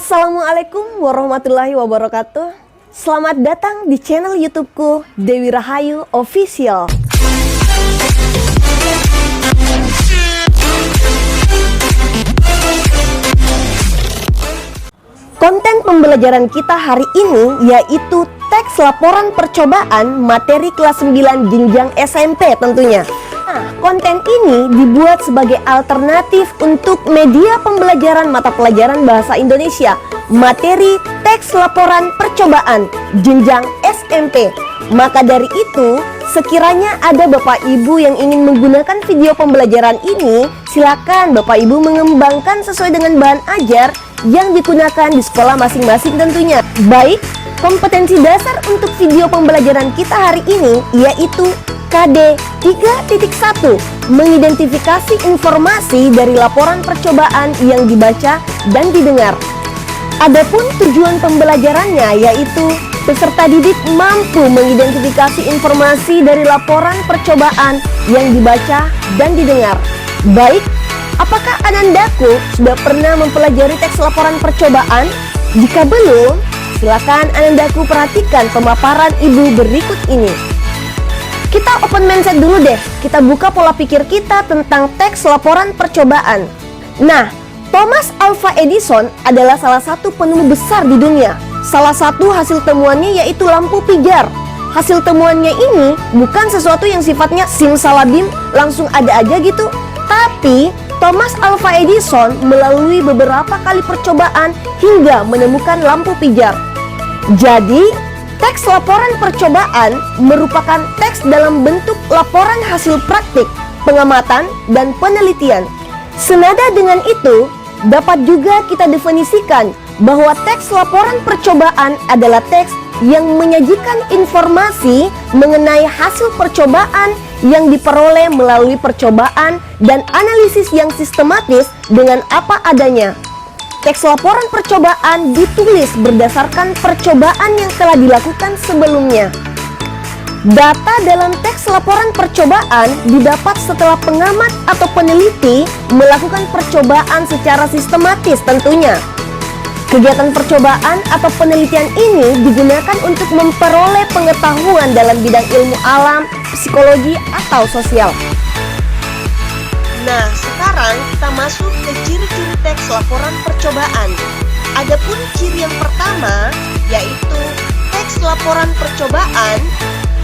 Assalamualaikum warahmatullahi wabarakatuh. Selamat datang di channel YouTubeku Dewi Rahayu Official. Konten pembelajaran kita hari ini yaitu teks laporan percobaan materi kelas 9 jenjang SMP tentunya. Nah, konten ini dibuat sebagai alternatif untuk media pembelajaran mata pelajaran bahasa Indonesia materi teks laporan percobaan jenjang SMP. Maka dari itu, sekiranya ada Bapak Ibu yang ingin menggunakan video pembelajaran ini, silakan Bapak Ibu mengembangkan sesuai dengan bahan ajar yang digunakan di sekolah masing-masing tentunya. Baik, kompetensi dasar untuk video pembelajaran kita hari ini yaitu KD 3.1, mengidentifikasi informasi dari laporan percobaan yang dibaca dan didengar. Adapun tujuan pembelajarannya yaitu peserta didik mampu mengidentifikasi informasi dari laporan percobaan yang dibaca dan didengar. Baik, apakah Anandaku sudah pernah mempelajari teks laporan percobaan? Jika belum, silakan Anandaku perhatikan pemaparan Ibu berikut ini. Kita open mindset dulu deh, kita buka pola pikir kita tentang teks laporan percobaan. Nah, Thomas Alva Edison adalah salah satu penemu besar di dunia. Salah satu hasil temuannya yaitu lampu pijar. Hasil temuannya ini bukan sesuatu yang sifatnya simsalabim langsung ada aja gitu. Tapi Thomas Alva Edison melalui beberapa kali percobaan hingga menemukan lampu pijar. Jadi, teks laporan percobaan merupakan teks dalam bentuk laporan hasil praktik, pengamatan, dan penelitian. Senada dengan itu, dapat juga kita definisikan bahwa teks laporan percobaan adalah teks yang menyajikan informasi mengenai hasil percobaan yang diperoleh melalui percobaan dan analisis yang sistematis dengan apa adanya. Teks laporan percobaan ditulis berdasarkan percobaan yang telah dilakukan sebelumnya. Data dalam teks laporan percobaan didapat setelah pengamat atau peneliti melakukan percobaan secara sistematis tentunya. Kegiatan percobaan atau penelitian ini digunakan untuk memperoleh pengetahuan dalam bidang ilmu alam, psikologi, atau sosial. Nah, sekarang kita masuk ke ciri-ciri teks laporan percobaan. Adapun ciri yang pertama yaitu teks laporan percobaan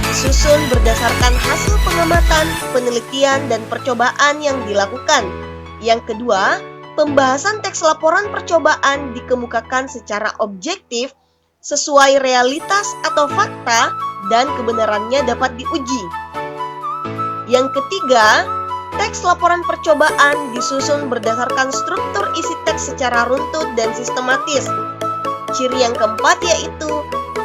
disusun berdasarkan hasil pengamatan, penelitian, dan percobaan yang dilakukan. Yang kedua, pembahasan teks laporan percobaan dikemukakan secara objektif sesuai realitas atau fakta dan kebenarannya dapat diuji. Yang ketiga, teks laporan percobaan disusun berdasarkan struktur isi teks secara runtut dan sistematis. Ciri yang keempat yaitu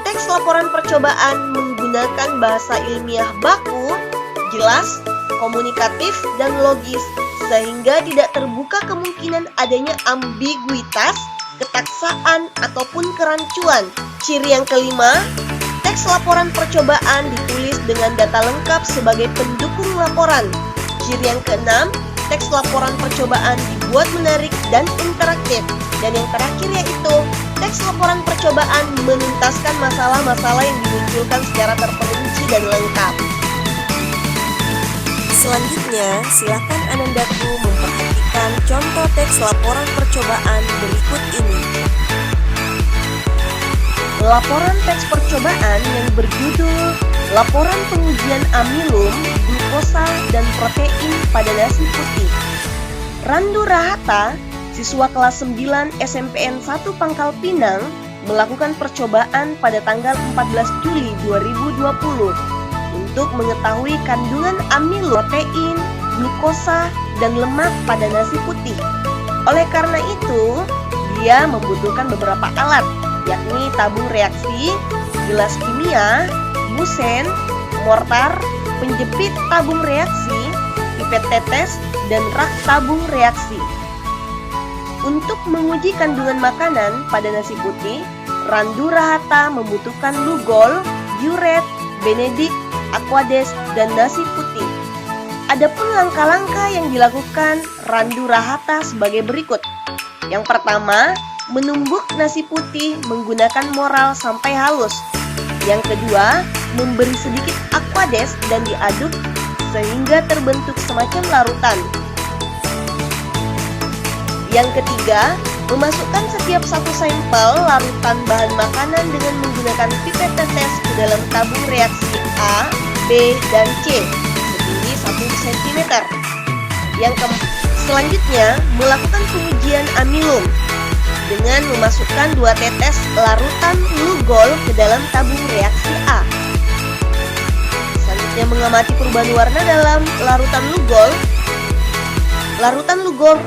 teks laporan percobaan menggunakan bahasa ilmiah baku, jelas, komunikatif, dan logis, sehingga tidak terbuka kemungkinan adanya ambiguitas, ketaksaan, ataupun kerancuan. Ciri yang kelima, teks laporan percobaan ditulis dengan data lengkap sebagai pendukung laporan. Ciri yang keenam, teks laporan percobaan dibuat menarik dan interaktif. Dan yang terakhir yaitu, teks laporan percobaan menuntaskan masalah-masalah yang dimunculkan secara terperinci dan lengkap. Selanjutnya, silakan Anandaku memperhatikan contoh teks laporan percobaan berikut ini. Laporan teks percobaan yang berjudul Laporan Pengujian Amilum, Glukosa, dan Protein pada Nasi Putih. Randu Rahata, siswa kelas 9 SMPN 1 Pangkal Pinang, melakukan percobaan pada tanggal 14 Juli 2020 untuk mengetahui kandungan amilum, protein, glukosa, dan lemak pada nasi putih. Oleh karena itu, dia membutuhkan beberapa alat, yakni tabung reaksi, gelas kimia, busen, mortar, penjepit tabung reaksi, pipet tetes, dan rak tabung reaksi. Untuk menguji kandungan makanan pada nasi putih, Randu Rahata membutuhkan Lugol, Uret, Benedict, Aquades, dan nasi putih. Adapun langkah-langkah yang dilakukan Randu Rahata sebagai berikut. Yang pertama, menumbuk nasi putih menggunakan moral sampai halus. Yang kedua, memberi sedikit aquades dan diaduk sehingga terbentuk semacam larutan. Yang ketiga, memasukkan setiap satu sampel larutan bahan makanan dengan menggunakan pipet tetes ke dalam tabung reaksi A, B, dan C setinggi 1 cm. Selanjutnya, melakukan pengujian amilum dengan memasukkan 2 tetes larutan Lugol ke dalam tabung reaksi A. Selanjutnya, mengamati perubahan warna dalam larutan Lugol. Larutan Lugol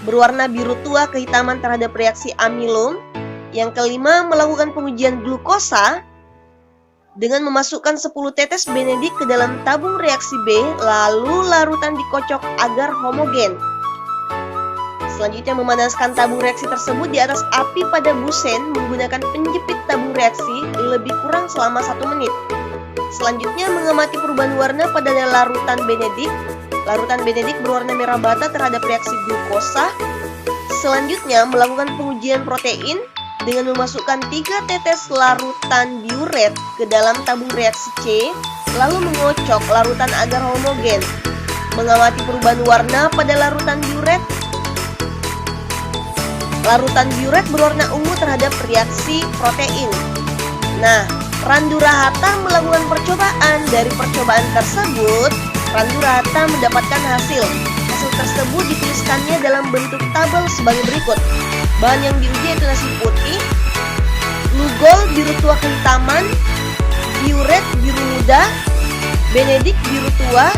berwarna biru tua kehitaman terhadap reaksi amilum. Yang kelima, melakukan pengujian glukosa dengan memasukkan 10 tetes benedik ke dalam tabung reaksi B, lalu larutan dikocok agar homogen. Selanjutnya, memanaskan tabung reaksi tersebut di atas api pada busen menggunakan penjepit tabung reaksi lebih kurang selama 1 menit. Selanjutnya, mengamati perubahan warna pada larutan benedik. Larutan benedik berwarna merah bata terhadap reaksi glukosa. Selanjutnya, melakukan pengujian protein dengan memasukkan 3 tetes larutan diuret ke dalam tabung reaksi C, lalu mengocok larutan agar homogen. Mengamati perubahan warna pada larutan diuret. Larutan diuret berwarna ungu terhadap reaksi protein. Nah, Randu Rahata melakukan percobaan. Dari percobaan tersebut, Randu Rahata mendapatkan hasil. Hasil tersebut dituliskannya dalam bentuk tabel sebagai berikut. Bahan yang diuji yaitu nasi putih, Lugol biru tua kehitaman, diuret biru muda, benedik biru tua.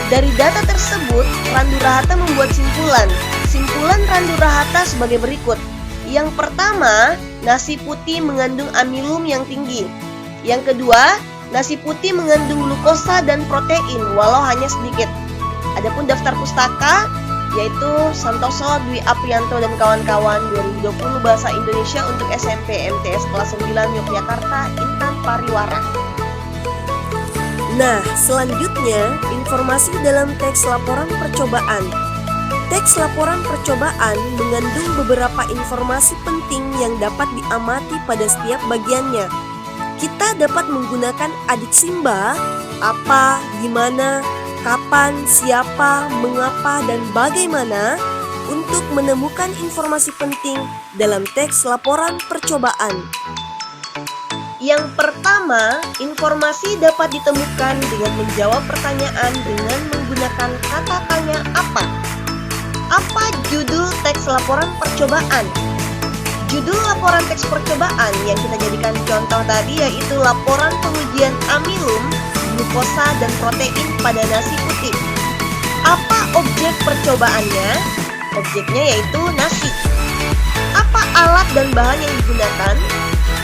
Dari data tersebut, Randu Rahata membuat simpulan. Simpulan Randu Rahata sebagai berikut. Yang pertama, nasi putih mengandung amilum yang tinggi. Yang kedua, nasi putih mengandung glukosa dan protein walau hanya sedikit. Adapun daftar pustaka yaitu Santoso Dwi Aprianto dan kawan-kawan 2020 Bahasa Indonesia untuk SMP MTS kelas 9 Yogyakarta Intan Pariwara. Nah, selanjutnya informasi dalam teks laporan percobaan. Teks laporan percobaan mengandung beberapa informasi penting yang dapat diamati pada setiap bagiannya. Kita dapat menggunakan adik Simba, apa, gimana, kapan, siapa, mengapa, dan bagaimana untuk menemukan informasi penting dalam teks laporan percobaan. Yang pertama, informasi dapat ditemukan dengan menjawab pertanyaan dengan menggunakan kata tanya apa. Apa judul teks laporan percobaan? Judul laporan teks percobaan yang kita jadikan contoh tadi yaitu laporan pengujian amilum, glukosa, dan protein pada nasi putih. Apa objek percobaannya? Objeknya yaitu nasi. Apa alat dan bahan yang digunakan?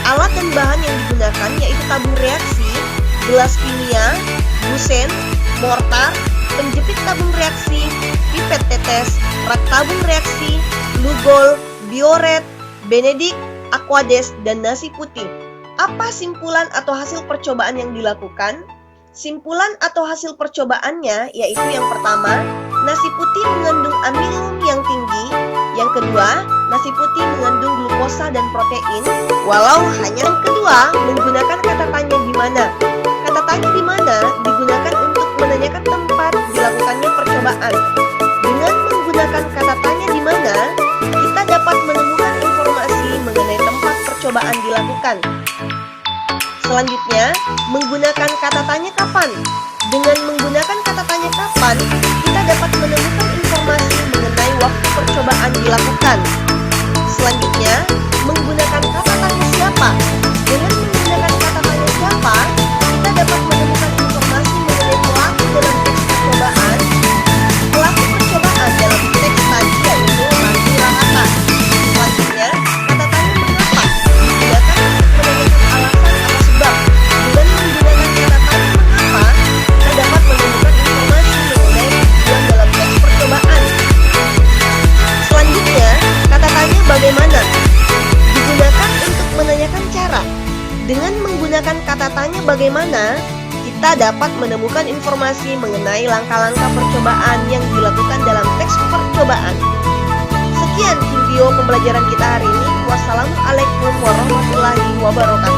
Alat dan bahan yang digunakan yaitu tabung reaksi, gelas kimia, busen, mortar, penjepit tabung reaksi, pipet tetes, rak tabung reaksi, Lugol, bioret, benedik, aquades, dan nasi putih. Apa simpulan atau hasil percobaan yang dilakukan? Simpulan atau hasil percobaannya yaitu yang pertama, nasi putih mengandung amilum yang tinggi. Yang kedua, nasi putih mengandung glukosa dan protein walau hanya. Yang kedua, menggunakan kata tanya di mana. Kata tanya di mana digunakan untuk menanyakan tempat dilakukannya percobaan. Dengan menggunakan kata tanya di mana, kita dapat menemukan informasi mengenai tempat percobaan dilakukan. Selanjutnya, menggunakan kata tanya kapan. Dengan menggunakan kata tanya kapan, kita dapat menemukan informasi mengenai waktu percobaan dilakukan. Selanjutnya, menggunakan kata tanya siapa. Dengan menggunakan kata tanya siapa, kita dapat menemukan informasi mengenai pelaku dalam teks percobaan. Pelaku percobaan dalam teks tadi yaitu Randu Rahata. Selanjutnya, kata tanya mengapa digunakan untuk menanyakan alasan atau sebab. Dengan menggunakan kata tanya mengapa, kita dapat menemukan informasi mengenai tujuan dalam teks percobaan. Selanjutnya, kata tanya bagaimana digunakan untuk menanyakan cara. Dengan menggunakan kata tanya bagaimana, kita dapat menemukan informasi mengenai langkah-langkah percobaan yang dilakukan dalam teks percobaan. Sekian video pembelajaran kita hari ini. Wassalamualaikum warahmatullahi wabarakatuh.